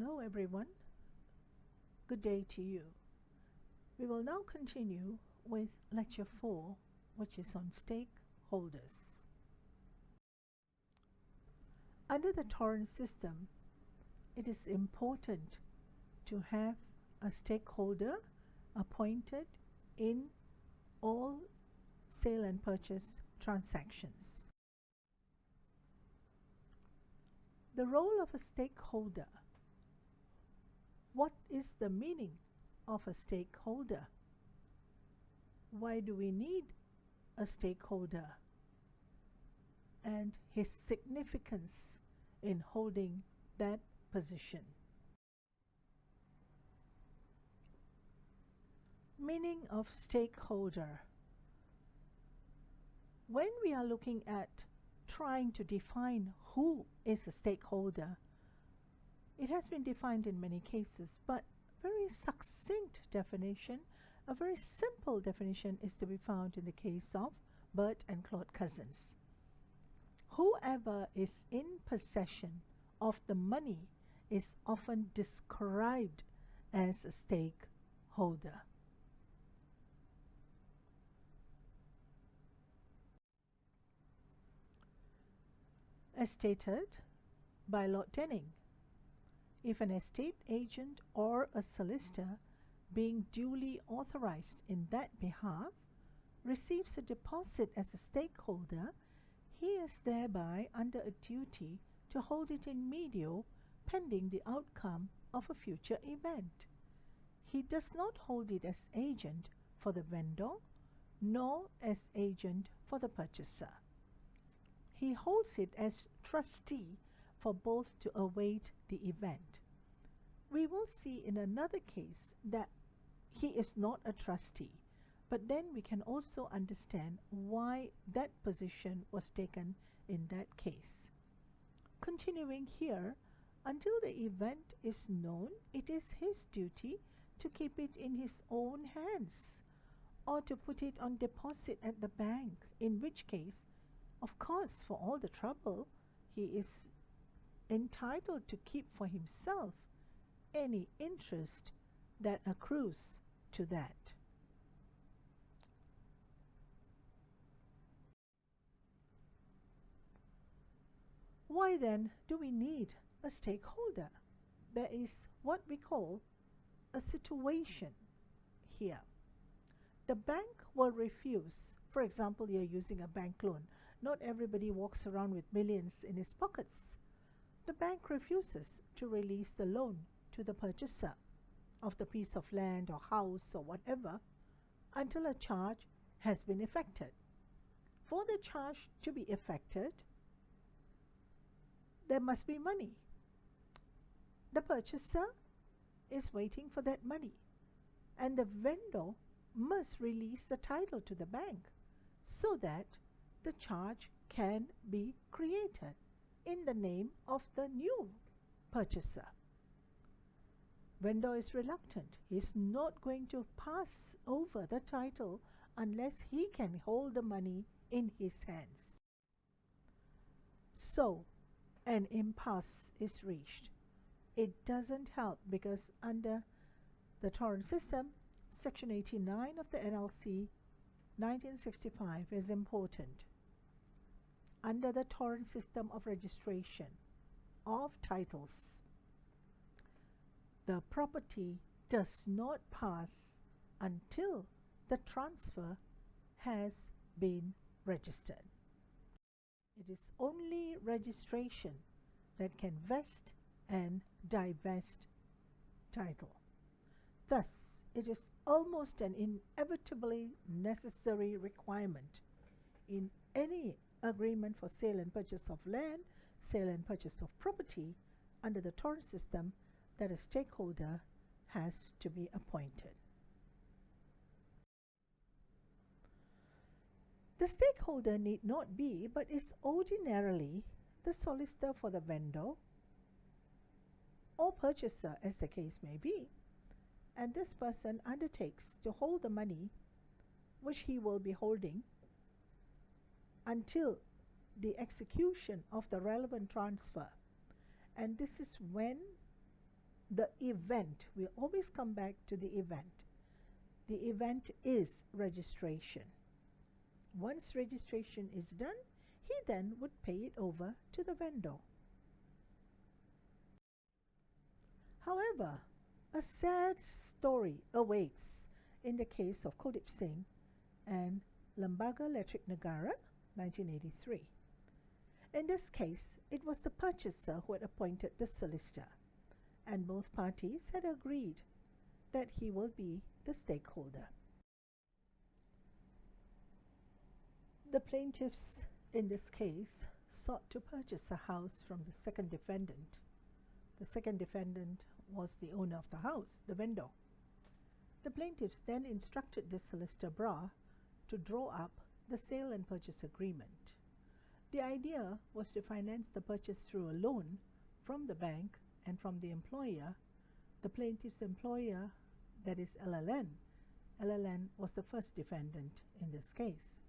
Hello everyone, good day to you. We will now continue with lecture 4, which is on stakeholders. Under the torrent system, it is important to have a stakeholder appointed in all sale and purchase transactions. The role of a stakeholder. What is the meaning of a stakeholder? Why do we need a stakeholder? And his significance in holding that position. Meaning of stakeholder. When we are looking at trying to define who is a stakeholder, it has been defined in many cases, but very succinct definition, a very simple definition is to be found in the case of Bert and Claude Cousins. Whoever is in possession of the money is often described as a stakeholder. As stated by Lord Denning, if an estate agent or a solicitor, being duly authorized in that behalf, receives a deposit as a stakeholder, he is thereby under a duty to hold it in medio pending the outcome of a future event. He does not hold it as agent for the vendor, nor as agent for the purchaser. He holds it as trustee for both to await the event. We will see in another case that he is not a trustee, but then we can also understand why that position was taken in that case. Continuing here, until the event is known, it is his duty to keep it in his own hands or to put it on deposit at the bank, in which case, of course, for all the trouble, he is entitled to keep for himself any interest that accrues to that. Why then do we need a stakeholder? There is what we call a situation here. The bank will refuse. For example, you're using a bank loan. Not everybody walks around with millions in his pockets. The bank refuses to release the loan to the purchaser of the piece of land or house or whatever until a charge has been effected. For the charge to be effected, there must be money. The purchaser is waiting for that money, and the vendor must release the title to the bank so that the charge can be created in the name of the new purchaser. Vendor is reluctant. He is not going to pass over the title unless he can hold the money in his hands. So, an impasse is reached. It doesn't help because under the torrent system, Section 89 of the NLC 1965 is important. Under the torrent system of registration of titles, the property does not pass until the transfer has been registered. It is only registration that can vest and divest title. Thus, it is almost an inevitably necessary requirement in any agreement for sale and purchase of land, sale and purchase of property under the torrent system that a stakeholder has to be appointed. The stakeholder need not be, but is ordinarily the solicitor for the vendor or purchaser, as the case may be, and this person undertakes to hold the money which he will be holding until the execution of the relevant transfer. And this is when the event. We always come back to the event. The event is registration. Once registration is done, he then would pay it over to the vendor. However, a sad story awaits in the case of Kodip Singh and Lembaga Electric Negara, 1983. In this case, it was the purchaser who had appointed the solicitor, and both parties had agreed that he will be the stakeholder. The plaintiffs in this case sought to purchase a house from the second defendant. The second defendant was the owner of the house, the vendor. The plaintiffs then instructed the solicitor Bra to draw up the sale and purchase agreement. The idea was to finance the purchase through a loan from the bank and from the employer, the plaintiff's employer, that is LLN. LLN was the first defendant in this case.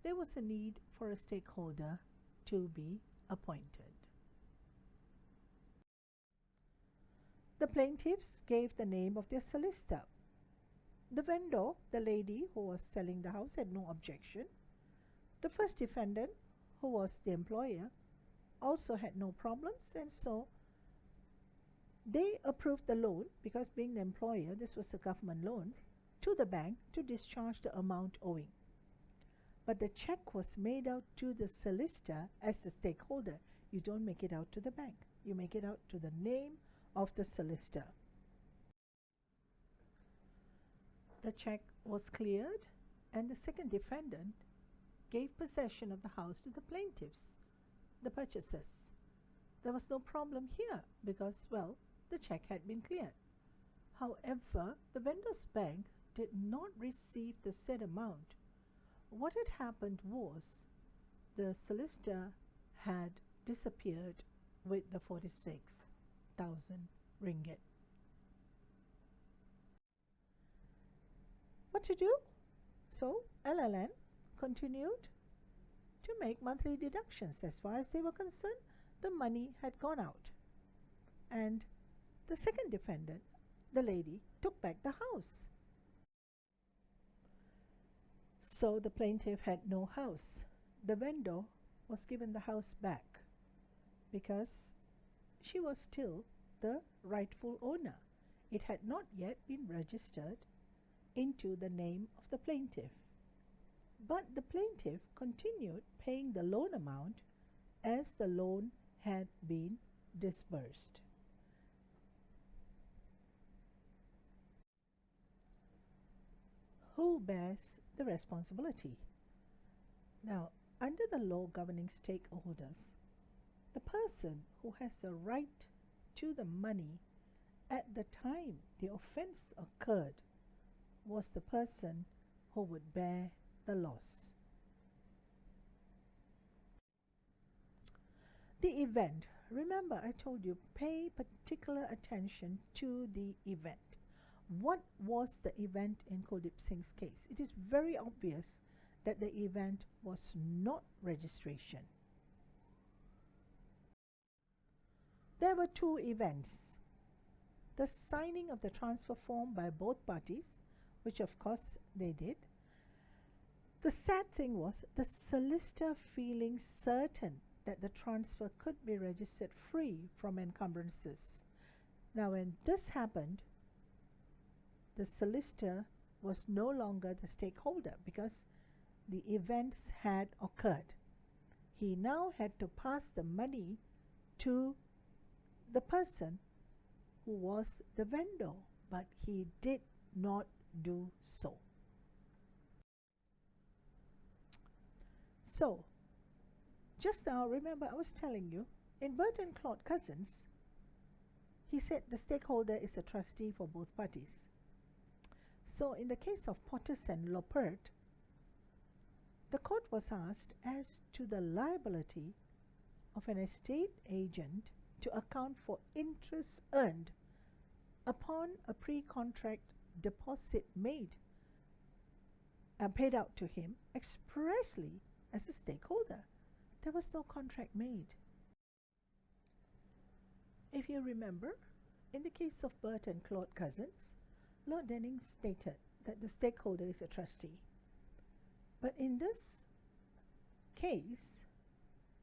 There was a need for a stakeholder to be appointed. The plaintiffs gave the name of their solicitor. The vendor, the lady who was selling the house, had no objection. The first defendant, who was the employer, also had no problems, and so they approved the loan, because being the employer, this was a government loan, to the bank to discharge the amount owing. But the check was made out to the solicitor as the stakeholder. You don't make it out to the bank. You make it out to the name of the solicitor. The check was cleared, and the second defendant gave possession of the house to the plaintiffs, the purchasers. There was no problem here because, well, the check had been cleared. However, the vendor's bank did not receive the said amount. What had happened was the solicitor had disappeared with the 46,000 ringgit. What to do? So LLN continued to make monthly deductions. As far as they were concerned, the money had gone out. And the second defendant, the lady, took back the house. So the plaintiff had no house. The vendor was given the house back because she was still the rightful owner. It had not yet been registered into the name of the plaintiff. But the plaintiff continued paying the loan amount as the loan had been disbursed. Who bears the responsibility? Now, under the law governing stakeholders, the person who has a right to the money at the time the offense occurred was the person who would bear the loss. The event. Remember, I told you, pay particular attention to the event. What was the event in Kodip Singh's case? It is very obvious that the event was not registration. There were two events. The signing of the transfer form by both parties, which of course they did. The sad thing was the solicitor feeling certain that the transfer could be registered free from encumbrances. Now, when this happened, the solicitor was no longer the stakeholder because the events had occurred. He now had to pass the money to the person who was the vendor, but he did not do so. So, just now, remember I was telling you, in Bert and Claude Cousins, he said the stakeholder is a trustee for both parties. So, in the case of Pottis and Lopert, the court was asked as to the liability of an estate agent to account for interest earned upon a pre-contract deposit made and paid out to him expressly as a stakeholder. There was no contract made. If you remember, in the case of Bert and Claude Cousins, Lord Denning stated that the stakeholder is a trustee. But in this case,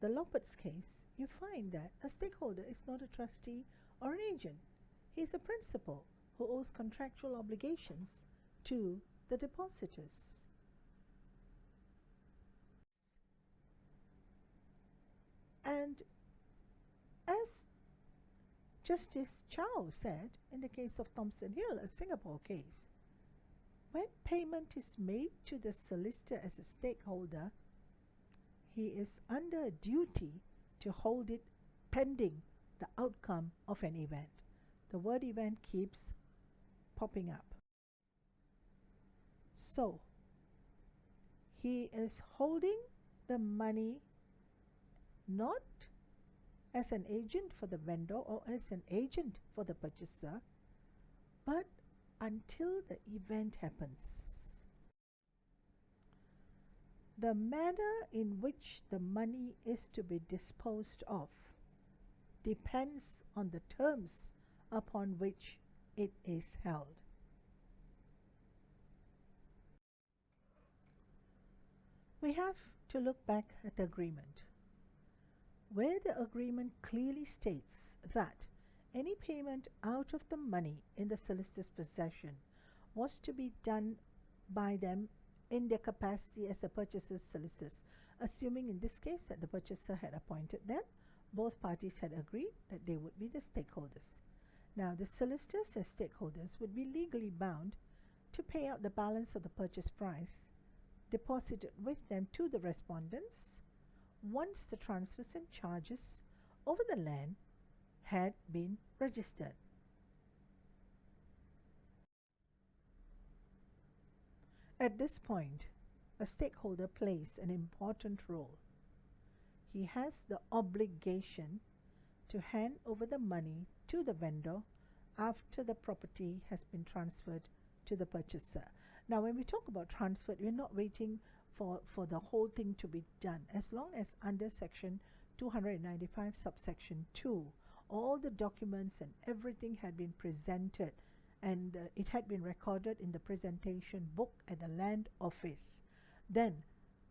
the Loppett's case, you find that a stakeholder is not a trustee or an agent. He is a principal who owes contractual obligations to the depositors. And as Justice Chow said in the case of Thomson Hill, a Singapore case, when payment is made to the solicitor as a stakeholder, he is under a duty to hold it pending the outcome of an event. The word event keeps popping up. So, he is holding the money not as an agent for the vendor or as an agent for the purchaser, but until the event happens. The manner in which the money is to be disposed of depends on the terms upon which it is held. We have to look back at the agreement, where the agreement clearly states that any payment out of the money in the solicitor's possession was to be done by them in their capacity as the purchaser's solicitors, assuming in this case that the purchaser had appointed them. Both parties had agreed that they would be the stakeholders. Now, the solicitors as stakeholders would be legally bound to pay out the balance of the purchase price deposited with them to the respondents once the transfers and charges over the land had been registered. At this point, a stakeholder plays an important role. He has the obligation to hand over the money to the vendor after the property has been transferred to the purchaser. Now, when we talk about transferred, we're not waiting for the whole thing to be done. As long as under section 295 subsection 2, all the documents and everything had been presented and it had been recorded in the presentation book at the land office, then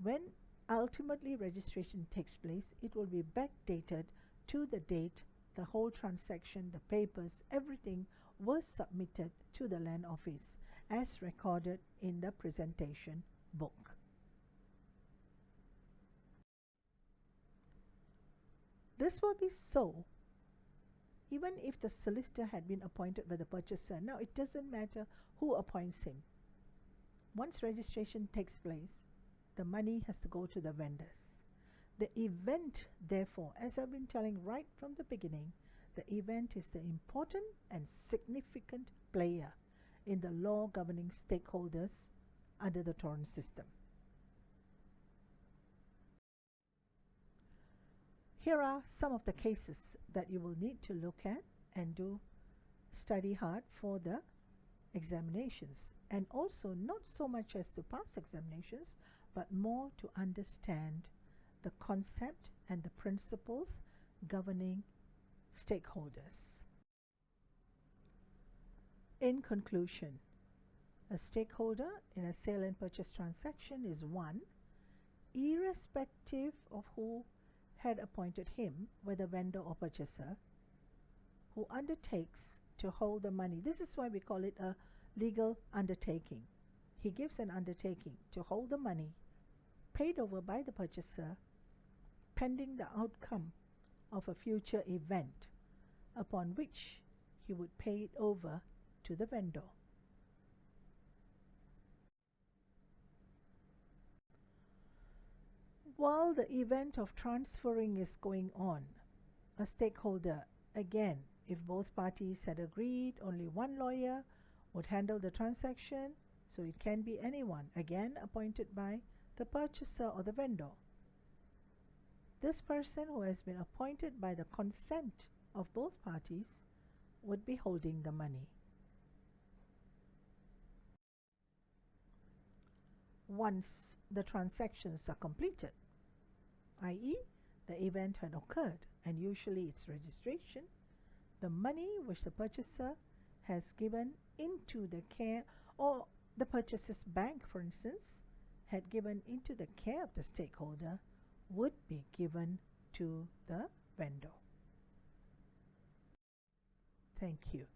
when ultimately registration takes place, it will be backdated to the date the whole transaction, the papers, everything was submitted to the land office as recorded in the presentation book. This will be so even if the solicitor had been appointed by the purchaser. Now, it doesn't matter who appoints him. Once registration takes place, the money has to go to the vendors. The event, therefore, as I've been telling right from the beginning, the event is the important and significant player in the law governing stakeholders under the Torrens system. Here are some of the cases that you will need to look at and do study hard for the examinations, and also not so much as to pass examinations, but more to understand the concept and the principles governing stakeholders. In conclusion, a stakeholder in a sale and purchase transaction is one, irrespective of who had appointed him, whether vendor or purchaser, who undertakes to hold the money. This is why we call it a legal undertaking. He gives an undertaking to hold the money paid over by the purchaser pending the outcome of a future event upon which he would pay it over to the vendor. While the event of transferring is going on, a stakeholder, again, if both parties had agreed, only one lawyer would handle the transaction, so it can be anyone, again appointed by the purchaser or the vendor. This person who has been appointed by the consent of both parties would be holding the money. Once the transactions are completed, i.e., the event had occurred, and usually it's registration, the money which the purchaser has given into the care, or the purchaser's bank, for instance, had given into the care of the stakeholder, would be given to the vendor. Thank you.